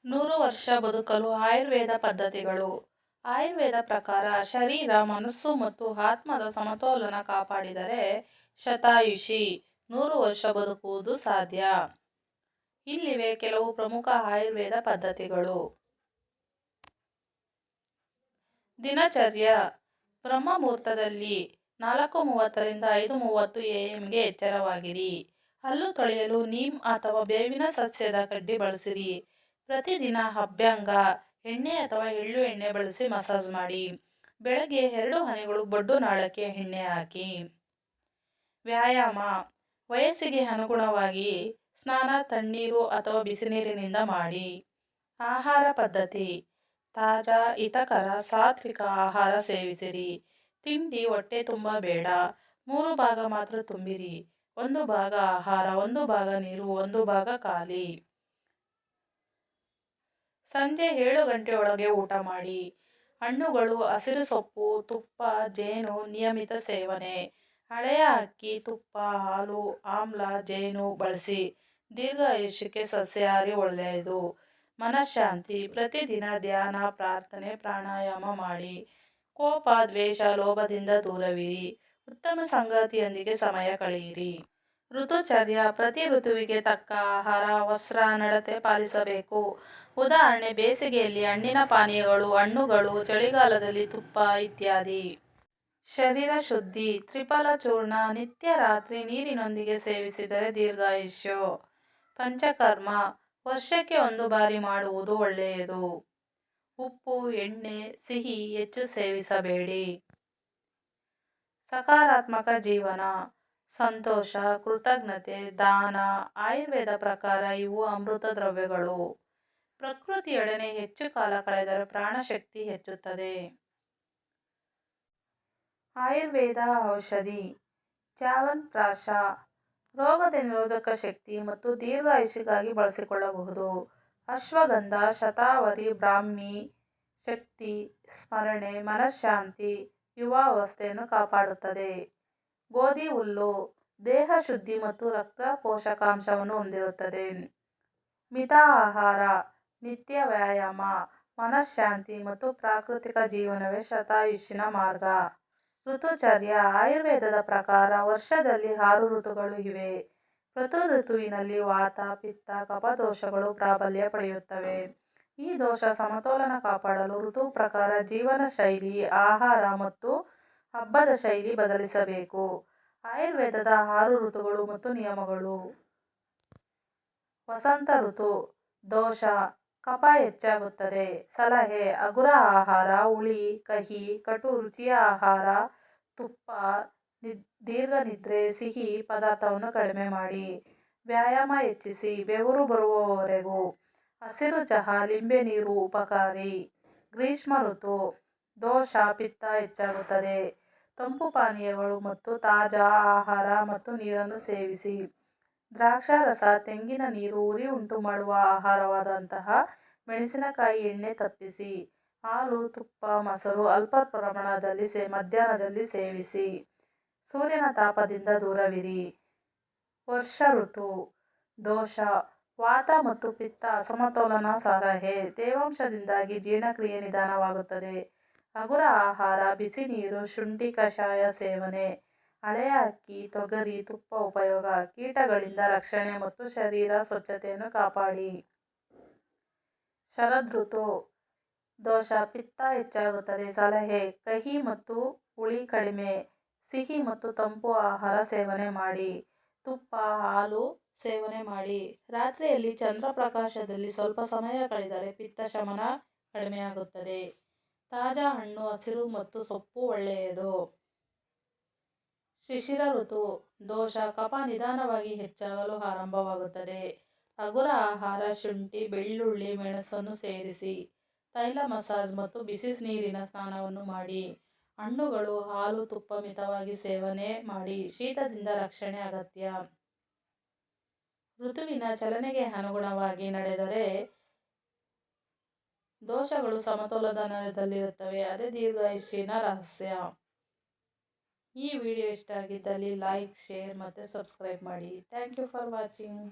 100 ವರ್ಷ ಬದುಕಲು ಆಯುರ್ವೇದ ಪದ್ಧತಿಗಳು. ಆಯುರ್ವೇದ ಪ್ರಕಾರ ಶರೀರ, ಮನಸ್ಸು ಮತ್ತು ಆತ್ಮದ ಸಮತೋಲನ ಕಾಪಾಡಿದರೆ ಶತಾಯುಷಿ 100 ವರ್ಷ ಬದುಕುವುದು ಸಾಧ್ಯ. ಇಲ್ಲಿವೆ ಕೆಲವು ಪ್ರಮುಖ ಆಯುರ್ವೇದ ಪದ್ಧತಿಗಳು. ದಿನಚರ್ಯ: ಬ್ರಹ್ಮ ಮುಹೂರ್ತದಲ್ಲಿ 4:30 ರಿಂದ 5:30 AM ಎಚ್ಚರವಾಗಿರಿ. ಹಲ್ಲು ತೊಳೆಯಲು ನೀಮ್ ಅಥವಾ ಬೇವಿನ ಸಸ್ಯದ ಕಡ್ಡಿ ಬಳಸಿರಿ. ಪ್ರತಿದಿನ ಅಭ್ಯಂಗ ಎಣ್ಣೆ ಅಥವಾ ಎಳ್ಳು ಎಣ್ಣೆ ಬಳಸಿ ಮಸಾಜ್ ಮಾಡಿ. ಬೆಳಗ್ಗೆ 2 ಹನಿಗಳು ಬೊಡ್ಡು ನಾಳಕ್ಕೆ ಎಣ್ಣೆ ಹಾಕಿ. ವ್ಯಾಯಾಮ: ವಯಸ್ಸಿಗೆ ಅನುಗುಣವಾಗಿ ಸ್ನಾನ ತಣ್ಣೀರು ಅಥವಾ ಬಿಸಿನೀರಿನಿಂದ ಮಾಡಿ. ಆಹಾರ ಪದ್ಧತಿ: ತಾಜಾ, ಹಿತಕರ, ಸಾತ್ವಿಕ ಆಹಾರ ಸೇವಿಸಿರಿ. ತಿಂಡಿ ಹೊಟ್ಟೆ ತುಂಬ ಬೇಡ. 3 ಭಾಗ ಮಾತ್ರ ತುಂಬಿರಿ. 1 ಭಾಗ ಆಹಾರ, 1 ಭಾಗ ನೀರು, 1 ಭಾಗ ಖಾಲಿ. ಸಂಜೆ 7 ಗಂಟೆ ಒಳಗೆ ಊಟ ಮಾಡಿ. ಹಣ್ಣುಗಳು, ಹಸಿರು ಸೊಪ್ಪು, ತುಪ್ಪ, ಜೇನು ನಿಯಮಿತ ಸೇವನೆ. ಹಳೆಯ ಅಕ್ಕಿ, ತುಪ್ಪ, ಹಾಲು, ಆಮ್ಲ, ಜೇನು ಬಳಸಿ. ದೀರ್ಘಾಯುಷ್ಯಕ್ಕೆ ಸಸ್ಯಾಹಾರಿ ಒಳ್ಳೆಯದು. ಮನಃಶಾಂತಿ: ಪ್ರತಿದಿನ ಧ್ಯಾನ, ಪ್ರಾರ್ಥನೆ, ಪ್ರಾಣಾಯಾಮ ಮಾಡಿ. ಕೋಪ, ದ್ವೇಷ, ಲೋಭದಿಂದ ದೂರವಿರಿ. ಉತ್ತಮ ಸಂಗಾತಿಯೊಂದಿಗೆ ಸಮಯ ಕಳೆಯಿರಿ. ಋತುಚರ್ಯ: ಪ್ರತಿ ಋತುವಿಗೆ ತಕ್ಕ ಆಹಾರ, ವಸ್ತ್ರ, ನಡತೆ ಪಾಲಿಸಬೇಕು. ಉದಾಹರಣೆ: ಬೇಸಿಗೆಯಲ್ಲಿ ಹಣ್ಣಿನ ಪಾನೀಯಗಳು, ಹಣ್ಣುಗಳು, ಚಳಿಗಾಲದಲ್ಲಿ ತುಪ್ಪ ಇತ್ಯಾದಿ. ಶರೀರ ಶುದ್ಧಿ: ತ್ರಿಫಲ ಚೂರ್ಣ ನಿತ್ಯ ರಾತ್ರಿ ನೀರಿನೊಂದಿಗೆ ಸೇವಿಸಿದರೆ ದೀರ್ಘಾಯುಷ್ಯ. ಪಂಚಕರ್ಮ: ವರ್ಷಕ್ಕೆ 1 ಬಾರಿ ಮಾಡುವುದು ಒಳ್ಳೆಯದು. ಉಪ್ಪು, ಎಣ್ಣೆ, ಸಿಹಿ ಹೆಚ್ಚು ಸೇವಿಸಬೇಡಿ. ಸಕಾರಾತ್ಮಕ ಜೀವನ: ಸಂತೋಷ, ಕೃತಜ್ಞತೆ, ದಾನ. ಆಯುರ್ವೇದ ಪ್ರಕಾರ ಇವು ಅಮೃತ ದ್ರವ್ಯಗಳು. ಪ್ರಕೃತಿಯೊಡನೆ ಹೆಚ್ಚು ಕಾಲ ಕಳೆದರೆ ಪ್ರಾಣಶಕ್ತಿ ಹೆಚ್ಚುತ್ತದೆ. ಆಯುರ್ವೇದ ಔಷಧಿ: ಚ್ಯವನಪ್ರಾಶ ರೋಗದ ನಿರೋಧಕ ಶಕ್ತಿ ಮತ್ತು ದೀರ್ಘಾಯುಷ್ಯಕ್ಕಾಗಿ ಬಳಸಿಕೊಳ್ಳಬಹುದು. ಅಶ್ವಗಂಧ, ಶತಾವರಿ, ಬ್ರಾಹ್ಮಿ ಶಕ್ತಿ, ಸ್ಮರಣೆ, ಮನಃಶಾಂತಿ, ಯುವಾವಸ್ಥೆಯನ್ನು ಕಾಪಾಡುತ್ತದೆ. ಗೋಧಿ ಹುಲ್ಲು ದೇಹ ಶುದ್ಧಿ ಮತ್ತು ರಕ್ತ ಪೋಷಕಾಂಶವನ್ನು ಹೊಂದಿರುತ್ತದೆ. ಮಿತ ಆಹಾರ, ನಿತ್ಯ ವ್ಯಾಯಾಮ, ಮನಃಶಾಂತಿ ಮತ್ತು ಪ್ರಾಕೃತಿಕ ಜೀವನವೇ ಶತಾಯುಷಿನ ಮಾರ್ಗ. ಋತುಚರ್ಯ: ಆಯುರ್ವೇದದ ಪ್ರಕಾರ ವರ್ಷದಲ್ಲಿ 6 ಋತುಗಳು ಇವೆ. ಪ್ರತಿ ಋತುವಿನಲ್ಲಿ ವಾತ, ಪಿತ್ತ, ಕಫದೋಷಗಳು ಪ್ರಾಬಲ್ಯ ಪಡೆಯುತ್ತವೆ. ಈ ದೋಷ ಸಮತೋಲನ ಕಾಪಾಡಲು ಋತು ಪ್ರಕಾರ ಜೀವನ ಶೈಲಿ, ಆಹಾರ ಮತ್ತು ಹಬ್ಬದ ಶೈಲಿ ಬದಲಿಸಬೇಕು. ಆಯುರ್ವೇದದ 6 ಋತುಗಳು ಮತ್ತು ನಿಯಮಗಳು. ವಸಂತ ಋತು: ದೋಷ: ಕಫ ಹೆಚ್ಚಾಗುತ್ತದೆ. ಸಲಹೆ: ಹಗುರ ಆಹಾರ, ಹುಳಿ, ಕಹಿ, ಕಟು ರುಚಿಯ ಆಹಾರ, ತುಪ್ಪ, ದೀರ್ಘ ನಿದ್ರೆ, ಸಿಹಿ ಪದಾರ್ಥವನ್ನು ಕಡಿಮೆ ಮಾಡಿ. ವ್ಯಾಯಾಮ ಹೆಚ್ಚಿಸಿ, ಬೆವರು ಬರುವವರೆಗೂ. ಹಸಿರು ಚಹಾ, ಲಿಂಬೆ ನೀರು ಉಪಕಾರಿ. ಗ್ರೀಷ್ಮ ಋತು: ದೋಷ, ಪಿತ್ತ ಹೆಚ್ಚಾಗುತ್ತದೆ. ತಂಪು ಪಾನೀಯಗಳು ಮತ್ತು ತಾಜಾ ಆಹಾರ ಮತ್ತು ನೀರನ್ನು ಸೇವಿಸಿ. ದ್ರಾಕ್ಷಾರಸ, ತೆಂಗಿನ ನೀರು, ಉರಿ ಉಂಟುಮಾಡುವ ಆಹಾರವಾದಂತಹ ಮೆಣಸಿನಕಾಯಿ ಎಣ್ಣೆ ತಪ್ಪಿಸಿ. ಹಾಲು, ತುಪ್ಪ, ಮೊಸರು ಅಲ್ಪ ಪ್ರಮಾಣದಲ್ಲಿ ಮಧ್ಯಾಹ್ನದಲ್ಲಿ ಸೇವಿಸಿ. ಸೂರ್ಯನ ತಾಪದಿಂದ ದೂರವಿರಿ. ವರ್ಷ ಋತು: ದೋಷ: ವಾತ ಮತ್ತು ಪಿತ್ತ ಅಸಮತೋಲನ. ಸಲಹೆ: ತೇವಾಂಶದಿಂದಾಗಿ ಜೀರ್ಣಕ್ರಿಯೆ ನಿಧಾನವಾಗುತ್ತದೆ. ಹಗುರ ಆಹಾರ, ಬಿಸಿ ನೀರು, ಶುಂಠಿ ಕಷಾಯ ಸೇವನೆ. ಹಳೆಯ ಅಕ್ಕಿ, ತೊಗರಿ, ತುಪ್ಪ ಉಪಯೋಗ. ಕೀಟಗಳಿಂದ ರಕ್ಷಣೆ ಮತ್ತು ಶರೀರ ಸ್ವಚ್ಛತೆಯನ್ನು ಕಾಪಾಡಿ. ಶರದೃತು: ದೋಷ, ಪಿತ್ತ ಹೆಚ್ಚಾಗುತ್ತದೆ. ಸಲಹೆ: ಕಹಿ ಮತ್ತು ಹುಳಿ ಕಡಿಮೆ. ಸಿಹಿ ಮತ್ತು ತಂಪು ಆಹಾರ ಸೇವನೆ ಮಾಡಿ. ತುಪ್ಪ, ಹಾಲು ಸೇವನೆ ಮಾಡಿ. ರಾತ್ರಿಯಲ್ಲಿ ಚಂದ್ರಪ್ರಕಾಶದಲ್ಲಿ ಸ್ವಲ್ಪ ಸಮಯ ಕಳೆದರೆ ಪಿತ್ತ ಶಮನ ಕಡಿಮೆಯಾಗುತ್ತದೆ. ತಾಜಾ ಹಣ್ಣು, ಹಸಿರು ಮತ್ತು ಸೊಪ್ಪು ಒಳ್ಳೆಯದು. ಶಿಶಿರ ಋತು: ದೋಷ: ಕಫ ನಿಧಾನವಾಗಿ ಹೆಚ್ಚಾಗಲು ಆರಂಭವಾಗುತ್ತದೆ. ಹಗುರ ಆಹಾರ, ಶುಂಠಿ, ಬೆಳ್ಳುಳ್ಳಿ, ಮೆಣಸನ್ನು ಸೇರಿಸಿ. ತೈಲ ಮಸಾಜ್ ಮತ್ತು ಬಿಸಿ ನೀರಿನ ಸ್ನಾನವನ್ನು ಮಾಡಿ. ಹಣ್ಣುಗಳು, ಹಾಲು, ತುಪ್ಪ ಮಿತವಾಗಿ ಸೇವನೆ ಮಾಡಿ. ಶೀತದಿಂದ ರಕ್ಷಣೆ ಅಗತ್ಯ. ಋತುವಿನ ಚಲನೆಗೆ ಅನುಗುಣವಾಗಿ ನಡೆದರೆ ದೋಷಗಳು ಸಮತೋಲನದಲ್ಲಿರುತ್ತವೆ. ಅದೇ ದೀರ್ಘಾಯುಷ್ಯನ ರಹಸ್ಯ. ಈ ವಿಡಿಯೋ ಇಷ್ಟ ಆಗಿದ್ದಲ್ಲಿ ಲೈಕ್, ಶೇರ್ ಮತ್ತು ಸಬ್ಸ್ಕ್ರೈಬ್ ಮಾಡಿ. Thank you for watching.